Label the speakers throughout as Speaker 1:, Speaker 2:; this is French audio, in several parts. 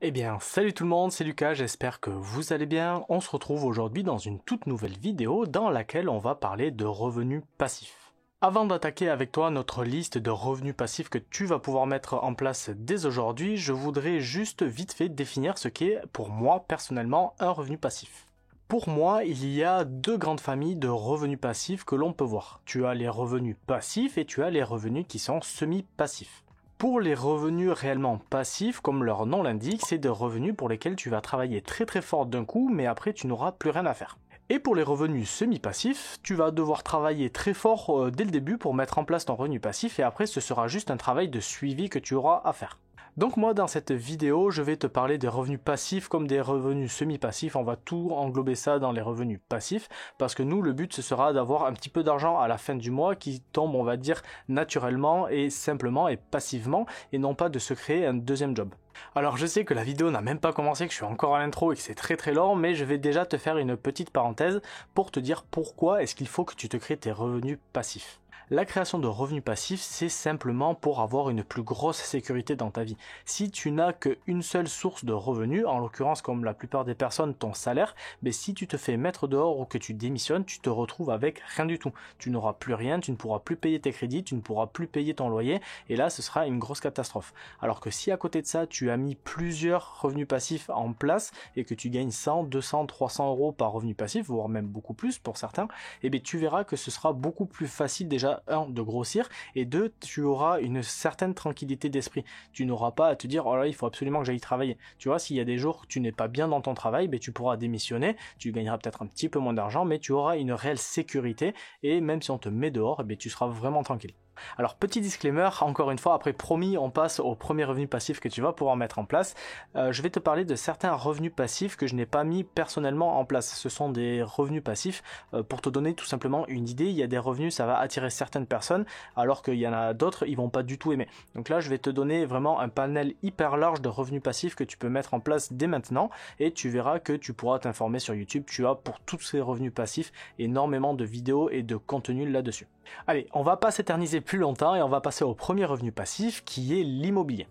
Speaker 1: Eh bien, salut tout le monde, c'est Lucas, j'espère que vous allez bien. On se retrouve aujourd'hui dans une toute nouvelle vidéo dans laquelle on va parler de revenus passifs. Avant d'attaquer avec toi notre liste de revenus passifs que tu vas pouvoir mettre en place dès aujourd'hui, je voudrais juste vite fait définir ce qu'est pour moi personnellement un revenu passif. Pour moi, il y a deux grandes familles de revenus passifs que l'on peut voir. Tu as les revenus passifs et tu as les revenus qui sont semi-passifs. Pour les revenus réellement passifs, comme leur nom l'indique, c'est des revenus pour lesquels tu vas travailler très fort d'un coup, mais après tu n'auras plus rien à faire. Et pour les revenus semi-passifs, tu vas devoir travailler très fort dès le début pour mettre en place ton revenu passif et après ce sera juste un travail de suivi que tu auras à faire. Donc moi dans cette vidéo, je vais te parler des revenus passifs comme des revenus semi-passifs, on va tout englober ça dans les revenus passifs, parce que nous le but ce sera d'avoir un petit peu d'argent à la fin du mois qui tombe on va dire naturellement et simplement et passivement, et non pas de se créer un deuxième job. Alors je sais que la vidéo n'a même pas commencé, que je suis encore à l'intro et que c'est très long, mais je vais déjà te faire une petite parenthèse pour te dire pourquoi est-ce qu'il faut que tu te crées tes revenus passifs. La création de revenus passifs, c'est simplement pour avoir une plus grosse sécurité dans ta vie. Si tu n'as qu'une seule source de revenus, en l'occurrence comme la plupart des personnes ton salaire, mais si tu te fais mettre dehors ou que tu démissionnes, tu te retrouves avec rien du tout. Tu n'auras plus rien, tu ne pourras plus payer tes crédits, tu ne pourras plus payer ton loyer, et là ce sera une grosse catastrophe. Alors que si à côté de ça, tu as mis plusieurs revenus passifs en place et que tu gagnes 100, 200, 300 euros par revenu passif, voire même beaucoup plus pour certains, eh bien tu verras que ce sera beaucoup plus facile déjà de grossir, et deux, tu auras une certaine tranquillité d'esprit. Tu n'auras pas à te dire, oh là, il faut absolument que j'aille travailler. Tu vois, s'il y a des jours où tu n'es pas bien dans ton travail, ben, tu pourras démissionner, tu gagneras peut-être un petit peu moins d'argent, mais tu auras une réelle sécurité, et même si on te met dehors, ben, tu seras vraiment tranquille. Alors petit disclaimer, encore une fois, après promis, on passe au premier revenu passif que tu vas pouvoir mettre en place. Je vais te parler de certains revenus passifs que je n'ai pas mis personnellement en place. Ce sont des revenus passifs, pour te donner tout simplement une idée, il y a des revenus, ça va attirer certaines personnes, alors qu'il y en a d'autres, ils vont pas du tout aimer. Donc là, je vais te donner vraiment un panel hyper large de revenus passifs que tu peux mettre en place dès maintenant, et tu verras que tu pourras t'informer sur YouTube. Tu as pour tous ces revenus passifs énormément de vidéos et de contenu là-dessus. Allez, on va pas s'éterniser plus longtemps et on va passer au premier revenu passif qui est l'immobilier.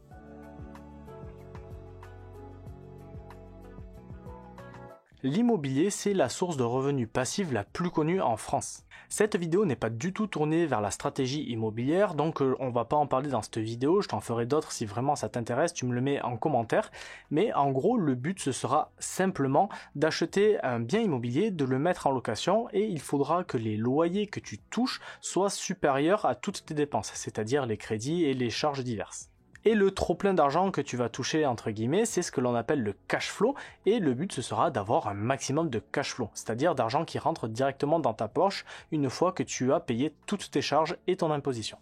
Speaker 1: L'immobilier, c'est la source de revenus passifs la plus connue en France. Cette vidéo n'est pas du tout tournée vers la stratégie immobilière, donc on va pas en parler dans cette vidéo, je t'en ferai d'autres si vraiment ça t'intéresse, tu me le mets en commentaire. Mais en gros, le but ce sera simplement d'acheter un bien immobilier, de le mettre en location, et il faudra que les loyers que tu touches soient supérieurs à toutes tes dépenses, c'est-à-dire les crédits et les charges diverses. Et le trop plein d'argent que tu vas toucher entre guillemets, c'est ce que l'on appelle le cash flow, et le but ce sera d'avoir un maximum de cash flow, c'est-à-dire d'argent qui rentre directement dans ta poche une fois que tu as payé toutes tes charges et ton imposition.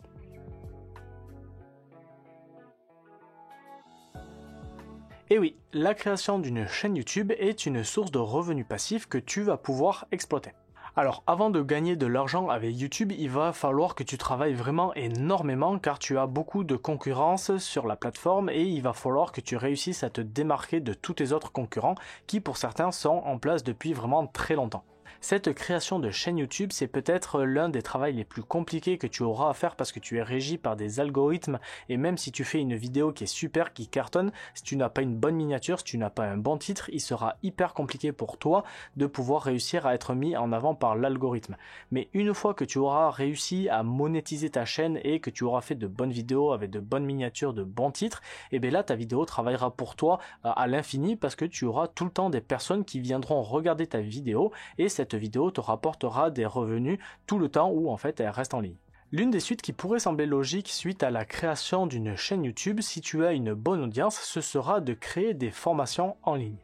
Speaker 1: Et oui, la création d'une chaîne YouTube est une source de revenus passifs que tu vas pouvoir exploiter. Alors avant de gagner de l'argent avec YouTube, il va falloir que tu travailles vraiment énormément car tu as beaucoup de concurrence sur la plateforme et il va falloir que tu réussisses à te démarquer de tous tes autres concurrents qui pour certains sont en place depuis vraiment très longtemps. Cette création de chaîne YouTube, c'est peut-être l'un des travaux les plus compliqués que tu auras à faire parce que tu es régi par des algorithmes, et même si tu fais une vidéo qui est super, qui cartonne, si tu n'as pas une bonne miniature, si tu n'as pas un bon titre, il sera hyper compliqué pour toi de pouvoir réussir à être mis en avant par l'algorithme. Mais une fois que tu auras réussi à monétiser ta chaîne et que tu auras fait de bonnes vidéos avec de bonnes miniatures, de bons titres, et bien là ta vidéo travaillera pour toi à l'infini parce que tu auras tout le temps des personnes qui viendront regarder ta vidéo et cette vidéo te rapportera des revenus tout le temps où en fait elle reste en ligne. L'une des suites qui pourrait sembler logique suite à la création d'une chaîne YouTube, si tu as une bonne audience, ce sera de créer des formations en ligne.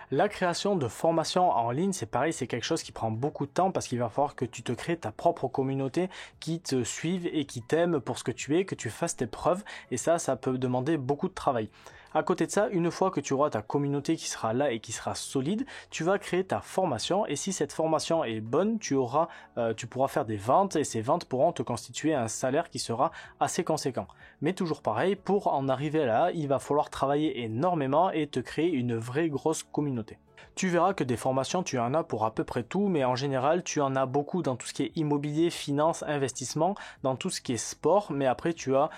Speaker 1: La création de formations en ligne, c'est pareil, c'est quelque chose qui prend beaucoup de temps parce qu'il va falloir que tu te crées ta propre communauté qui te suive et qui t'aime pour ce que tu es, que tu fasses tes preuves, et ça peut demander beaucoup de travail. À côté de ça, une fois que tu auras ta communauté qui sera là et qui sera solide, tu vas créer ta formation, et si cette formation est bonne, tu pourras faire des ventes et ces ventes pourront te constituer un salaire qui sera assez conséquent. Mais toujours pareil, pour en arriver là, il va falloir travailler énormément et te créer une vraie grosse communauté. Tu verras que des formations, tu en as pour à peu près tout, mais en général, tu en as beaucoup dans tout ce qui est immobilier, finance, investissement, dans tout ce qui est sport, mais après, tu as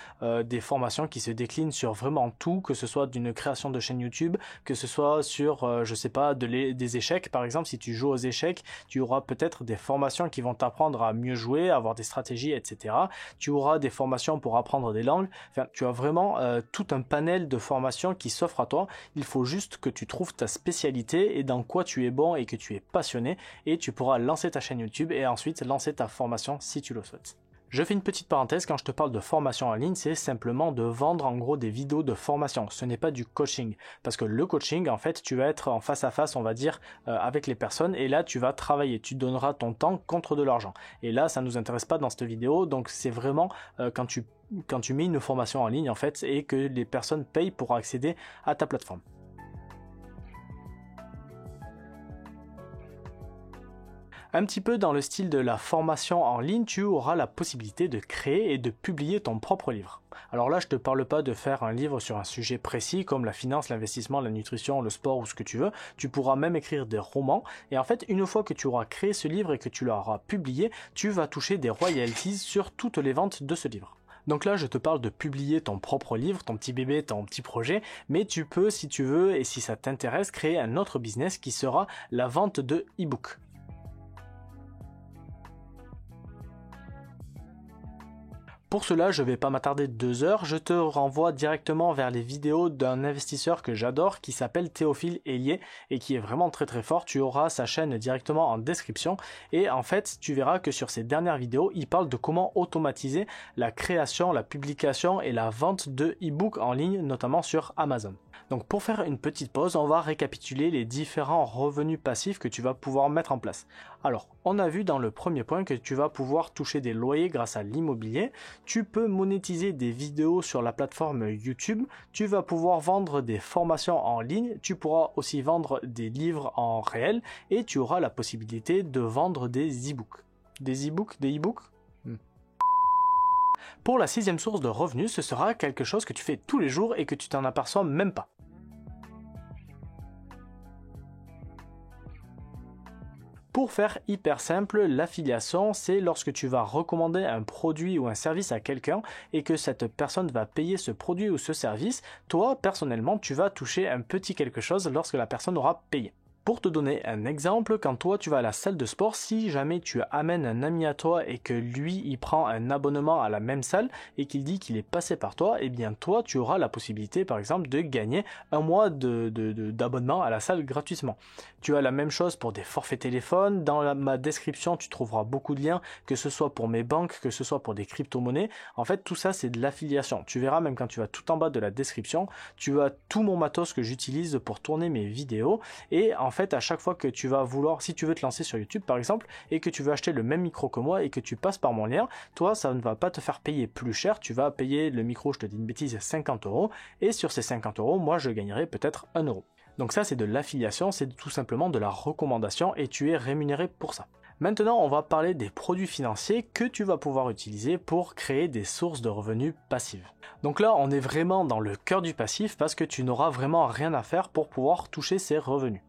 Speaker 1: des formations qui se déclinent sur vraiment tout, que ce soit d'une création de chaîne YouTube, que ce soit sur, je sais pas, des échecs, par exemple, si tu joues aux échecs, tu auras peut-être des formations qui vont t'apprendre à mieux jouer, à avoir des stratégies, etc. Tu auras des formations pour apprendre des langues, enfin, tu as vraiment tout un panel de formations qui s'offrent à toi. Il faut juste que tu trouves ta spécialité et dans quoi tu es bon et que tu es passionné, et tu pourras lancer ta chaîne YouTube et ensuite lancer ta formation si tu le souhaites. Je fais une petite parenthèse, quand je te parle de formation en ligne, c'est simplement de vendre en gros des vidéos de formation. Ce n'est pas du coaching, parce que le coaching, en fait, tu vas être en face à face, on va dire, avec les personnes, et là tu vas travailler, tu donneras ton temps contre de l'argent. Et là, ça ne nous intéresse pas dans cette vidéo, donc c'est vraiment quand tu mets une formation en ligne, en fait, et que les personnes payent pour accéder à ta plateforme. Un petit peu dans le style de la formation en ligne, tu auras la possibilité de créer et de publier ton propre livre. Alors là, je te parle pas de faire un livre sur un sujet précis comme la finance, l'investissement, la nutrition, le sport ou ce que tu veux. Tu pourras même écrire des romans. Et en fait, une fois que tu auras créé ce livre et que tu l'auras publié, tu vas toucher des royalties sur toutes les ventes de ce livre. Donc là, je te parle de publier ton propre livre, ton petit bébé, ton petit projet, mais tu peux, si tu veux et si ça t'intéresse, créer un autre business qui sera la vente de e-books. Pour cela, je ne vais pas m'attarder 2 heures, je te renvoie directement vers les vidéos d'un investisseur que j'adore qui s'appelle Théophile Hélier et qui est vraiment très très fort. Tu auras sa chaîne directement en description et en fait, tu verras que sur ses dernières vidéos, il parle de comment automatiser la création, la publication et la vente de e-books en ligne, notamment sur Amazon. Donc pour faire une petite pause, on va récapituler les différents revenus passifs que tu vas pouvoir mettre en place. Alors, on a vu dans le premier point que tu vas pouvoir toucher des loyers grâce à l'immobilier, tu peux monétiser des vidéos sur la plateforme YouTube, tu vas pouvoir vendre des formations en ligne, tu pourras aussi vendre des livres en réel et tu auras la possibilité de vendre des e-books. Des e-books? Pour la 6e source de revenus, ce sera quelque chose que tu fais tous les jours et que tu t'en aperçois même pas. Pour faire hyper simple, l'affiliation, c'est lorsque tu vas recommander un produit ou un service à quelqu'un et que cette personne va payer ce produit ou ce service, toi, personnellement, tu vas toucher un petit quelque chose lorsque la personne aura payé. Pour te donner un exemple, quand toi tu vas à la salle de sport, si jamais tu amènes un ami à toi et que lui il prend un abonnement à la même salle et qu'il dit qu'il est passé par toi, eh bien toi tu auras la possibilité par exemple de gagner un mois d'abonnement à la salle gratuitement. Tu as la même chose pour des forfaits téléphones, dans ma description tu trouveras beaucoup de liens, que ce soit pour mes banques, que ce soit pour des crypto-monnaies. En fait tout ça c'est de l'affiliation. Tu verras même quand tu vas tout en bas de la description, tu as tout mon matos que j'utilise pour tourner mes vidéos et en fait à chaque fois que tu vas vouloir, si tu veux te lancer sur YouTube par exemple et que tu veux acheter le même micro que moi et que tu passes par mon lien, toi ça ne va pas te faire payer plus cher, tu vas payer le micro, je te dis une bêtise, 50 € et sur ces 50 €, moi je gagnerai peut-être 1 €. Donc ça c'est de l'affiliation, c'est tout simplement de la recommandation et tu es rémunéré pour ça. Maintenant, on va parler des produits financiers que tu vas pouvoir utiliser pour créer des sources de revenus passives. Donc là, on est vraiment dans le cœur du passif parce que tu n'auras vraiment rien à faire pour pouvoir toucher ces revenus.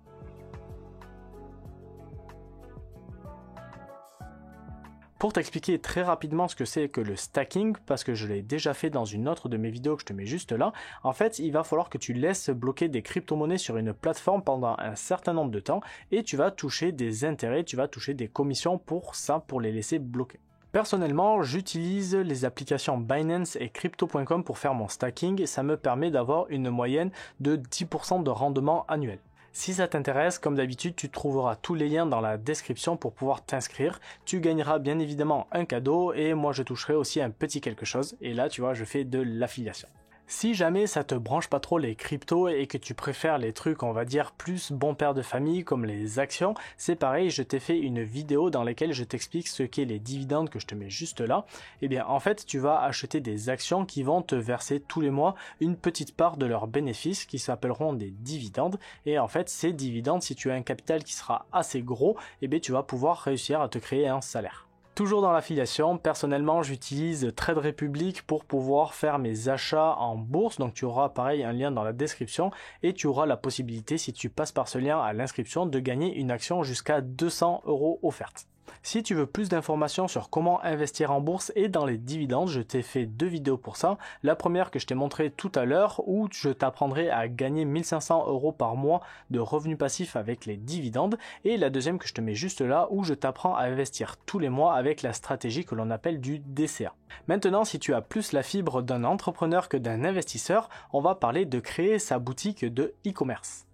Speaker 1: Pour t'expliquer très rapidement ce que c'est que le stacking, parce que je l'ai déjà fait dans une autre de mes vidéos que je te mets juste là, en fait il va falloir que tu laisses bloquer des crypto-monnaies sur une plateforme pendant un certain nombre de temps et tu vas toucher des intérêts, tu vas toucher des commissions pour ça, pour les laisser bloquer. Personnellement, j'utilise les applications Binance et Crypto.com pour faire mon stacking et ça me permet d'avoir une moyenne de 10% de rendement annuel. Si ça t'intéresse, comme d'habitude, tu trouveras tous les liens dans la description pour pouvoir t'inscrire. Tu gagneras bien évidemment un cadeau et moi je toucherai aussi un petit quelque chose. Et là, tu vois, je fais de l'affiliation. Si jamais ça te branche pas trop les cryptos et que tu préfères les trucs on va dire plus bon père de famille comme les actions, c'est pareil, je t'ai fait une vidéo dans laquelle je t'explique ce qu'est les dividendes que je te mets juste là. Et bien en fait tu vas acheter des actions qui vont te verser tous les mois une petite part de leurs bénéfices qui s'appelleront des dividendes et en fait ces dividendes, si tu as un capital qui sera assez gros, et bien tu vas pouvoir réussir à te créer un salaire. Toujours dans l'affiliation, personnellement j'utilise Trade Republic pour pouvoir faire mes achats en bourse, donc tu auras pareil un lien dans la description et tu auras la possibilité, si tu passes par ce lien à l'inscription, de gagner une action jusqu'à 200 € offerte. Si tu veux plus d'informations sur comment investir en bourse et dans les dividendes, je t'ai fait 2 vidéos pour ça. La première que je t'ai montré tout à l'heure où je t'apprendrai à gagner 1500 € par mois de revenus passifs avec les dividendes, et la deuxième que je te mets juste là où je t'apprends à investir tous les mois avec la stratégie que l'on appelle du DCA. Maintenant, si tu as plus la fibre d'un entrepreneur que d'un investisseur, on va parler de créer sa boutique de e-commerce.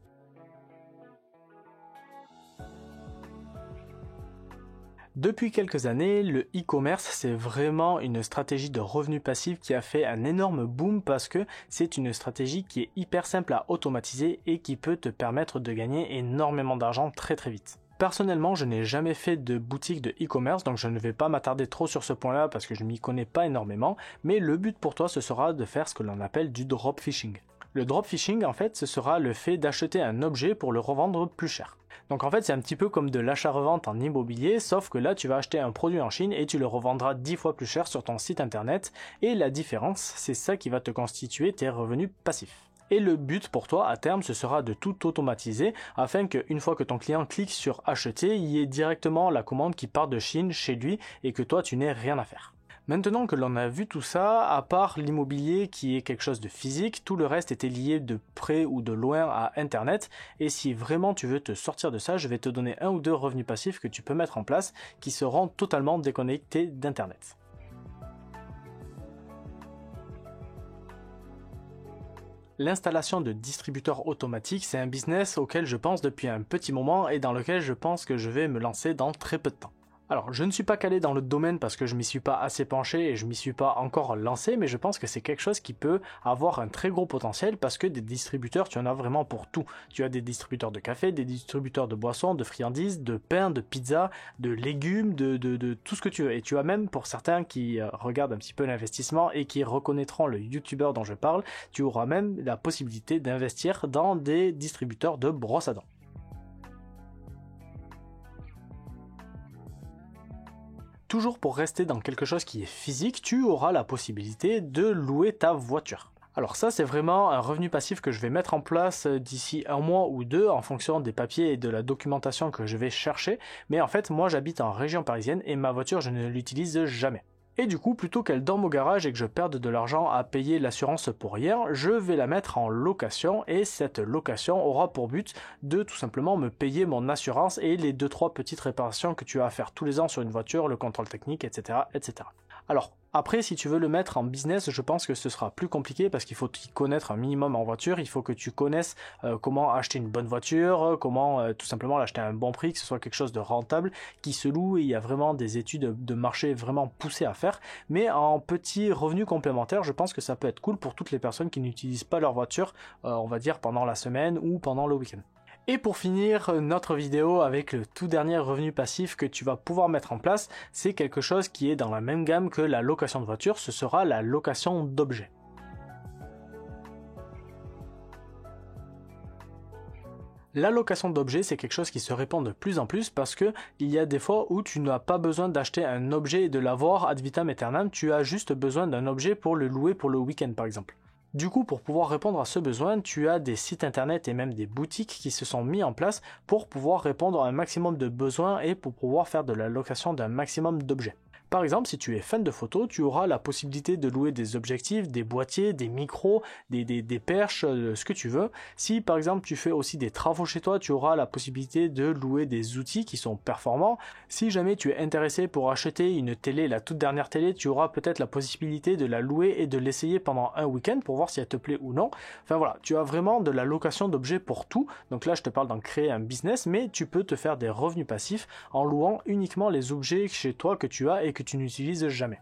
Speaker 1: Depuis quelques années, le e-commerce, c'est vraiment une stratégie de revenus passifs qui a fait un énorme boom parce que c'est une stratégie qui est hyper simple à automatiser et qui peut te permettre de gagner énormément d'argent très vite. Personnellement, je n'ai jamais fait de boutique de e-commerce, donc je ne vais pas m'attarder trop sur ce point-là parce que je ne m'y connais pas énormément, mais le but pour toi, ce sera de faire ce que l'on appelle du dropshipping. Le dropshipping, en fait, ce sera le fait d'acheter un objet pour le revendre plus cher. Donc en fait, c'est un petit peu comme de l'achat-revente en immobilier, sauf que là, tu vas acheter un produit en Chine et tu le revendras 10 fois plus cher sur ton site internet. Et la différence, c'est ça qui va te constituer tes revenus passifs. Et le but pour toi à terme, ce sera de tout automatiser afin qu'une fois que ton client clique sur acheter, il y ait directement la commande qui part de Chine chez lui et que toi, tu n'aies rien à faire. Maintenant que l'on a vu tout ça, à part l'immobilier qui est quelque chose de physique, tout le reste était lié de près ou de loin à Internet. Et si vraiment tu veux te sortir de ça, je vais te donner 1 ou 2 revenus passifs que tu peux mettre en place qui seront totalement déconnectés d'Internet. L'installation de distributeurs automatiques, c'est un business auquel je pense depuis un petit moment et dans lequel je pense que je vais me lancer dans très peu de temps. Alors, je ne suis pas calé dans le domaine parce que je m'y suis pas assez penché et je m'y suis pas encore lancé, mais je pense que c'est quelque chose qui peut avoir un très gros potentiel parce que des distributeurs, tu en as vraiment pour tout. Tu as des distributeurs de café, des distributeurs de boissons, de friandises, de pain, de pizza, de légumes, de tout ce que tu veux. Et tu as même, pour certains qui regardent un petit peu l'investissement et qui reconnaîtront le YouTuber dont je parle, tu auras même la possibilité d'investir dans des distributeurs de brosses à dents. Toujours pour rester dans quelque chose qui est physique, tu auras la possibilité de louer ta voiture. Alors ça, c'est vraiment un revenu passif que je vais mettre en place d'ici 1 mois ou 2 en fonction des papiers et de la documentation que je vais chercher. Mais en fait, moi j'habite en région parisienne et ma voiture, je ne l'utilise jamais. Et du coup, plutôt qu'elle dorme au garage et que je perde de l'argent à payer l'assurance pour rien, je vais la mettre en location et cette location aura pour but de tout simplement me payer mon assurance et les 2-3 petites réparations que tu as à faire tous les ans sur une voiture, le contrôle technique, etc., etc. Alors, après, si tu veux le mettre en business, je pense que ce sera plus compliqué parce qu'il faut t'y connaître un minimum en voiture. Il faut que tu connaisses comment acheter une bonne voiture, comment tout simplement l'acheter à un bon prix, que ce soit quelque chose de rentable, qui se loue. Et il y a vraiment des études de marché vraiment poussées à faire. Mais en petit revenu complémentaire, je pense que ça peut être cool pour toutes les personnes qui n'utilisent pas leur voiture, on va dire pendant la semaine ou pendant le week-end. Et pour finir notre vidéo avec le tout dernier revenu passif que tu vas pouvoir mettre en place, c'est quelque chose qui est dans la même gamme que la location de voiture, ce sera la location d'objets. La location d'objets, c'est quelque chose qui se répand de plus en plus parce que il y a des fois où tu n'as pas besoin d'acheter un objet et de l'avoir ad vitam aeternam, tu as juste besoin d'un objet pour le louer pour le week-end par exemple. Du coup, pour pouvoir répondre à ce besoin, tu as des sites internet et même des boutiques qui se sont mis en place pour pouvoir répondre à un maximum de besoins et pour pouvoir faire de la location d'un maximum d'objets. Par exemple, si tu es fan de photos, tu auras la possibilité de louer des objectifs, des boîtiers, des micros, des perches, ce que tu veux. Si par exemple tu fais aussi des travaux chez toi, tu auras la possibilité de louer des outils qui sont performants. Si jamais tu es intéressé pour acheter une télé, la toute dernière télé, tu auras peut-être la possibilité de la louer et de l'essayer pendant un week-end pour voir si elle te plaît ou non. Enfin voilà, tu as vraiment de la location d'objets pour tout. Donc là, je te parle d'en créer un business, mais tu peux te faire des revenus passifs en louant uniquement les objets chez toi que tu as et que tu n'utilises jamais.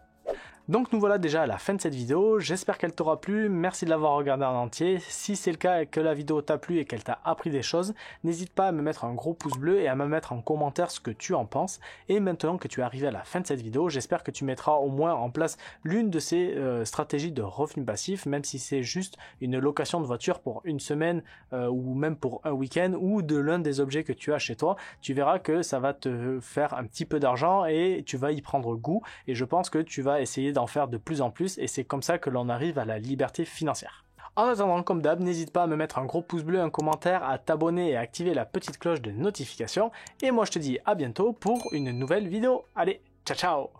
Speaker 1: Donc nous voilà déjà à la fin de cette vidéo, j'espère qu'elle t'aura plu, merci de l'avoir regardée en entier. Si c'est le cas et que la vidéo t'a plu et qu'elle t'a appris des choses, n'hésite pas à me mettre un gros pouce bleu et à me mettre en commentaire ce que tu en penses. Et maintenant que tu es arrivé à la fin de cette vidéo, j'espère que tu mettras au moins en place l'une de ces stratégies de revenus passifs, même si c'est juste une location de voiture pour une semaine ou même pour un week-end ou de l'un des objets que tu as chez toi. Tu verras que ça va te faire un petit peu d'argent et tu vas y prendre goût et je pense que tu vas essayer d'en faire de plus en plus et c'est comme ça que l'on arrive à la liberté financière. En attendant, comme d'hab, n'hésite pas à me mettre un gros pouce bleu, un commentaire, à t'abonner et à activer la petite cloche de notification. Et moi je te dis à bientôt pour une nouvelle vidéo. Allez, ciao ciao!